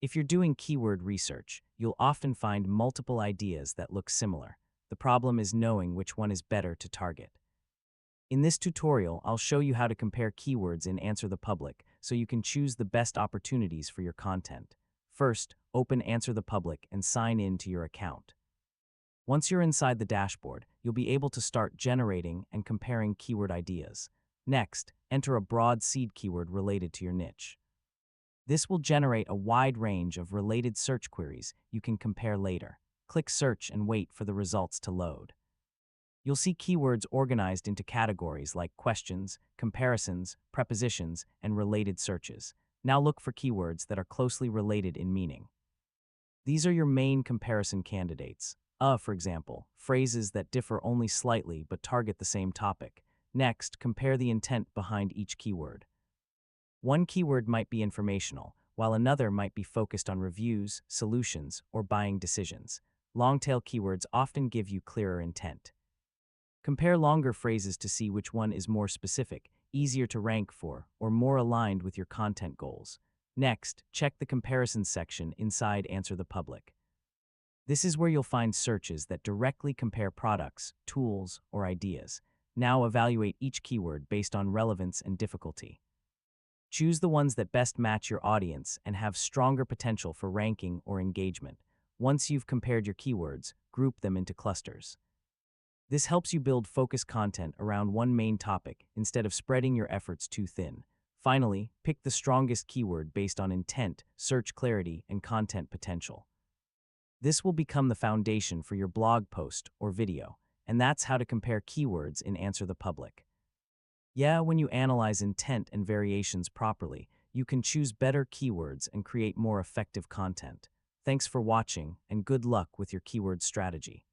If you're doing keyword research, you'll often find multiple ideas that look similar. The problem is knowing which one is better to target. In this tutorial, I'll show you how to compare keywords in Answer the Public so you can choose the best opportunities for your content. First, open Answer the Public and sign in to your account. Once you're inside the dashboard, you'll be able to start generating and comparing keyword ideas. Next, enter a broad seed keyword related to your niche. This will generate a wide range of related search queries you can compare later. Click Search and wait for the results to load. You'll see keywords organized into categories like questions, comparisons, prepositions, and related searches. Now look for keywords that are closely related in meaning. These are your main comparison candidates. For example, phrases that differ only slightly but target the same topic. Next, compare the intent behind each keyword. One keyword might be informational, while another might be focused on reviews, solutions, or buying decisions. Long-tail keywords often give you clearer intent. Compare longer phrases to see which one is more specific, easier to rank for, or more aligned with your content goals. Next, check the comparisons section inside Answer the Public. This is where you'll find searches that directly compare products, tools, or ideas. Now evaluate each keyword based on relevance and difficulty. Choose the ones that best match your audience and have stronger potential for ranking or engagement. Once you've compared your keywords, group them into clusters. This helps you build focused content around one main topic instead of spreading your efforts too thin. Finally, pick the strongest keyword based on intent, search clarity, and content potential. This will become the foundation for your blog post or video, and that's how to compare keywords in Answer the Public. Yeah, when you analyze intent and variations properly, you can choose better keywords and create more effective content. Thanks for watching, and good luck with your keyword strategy.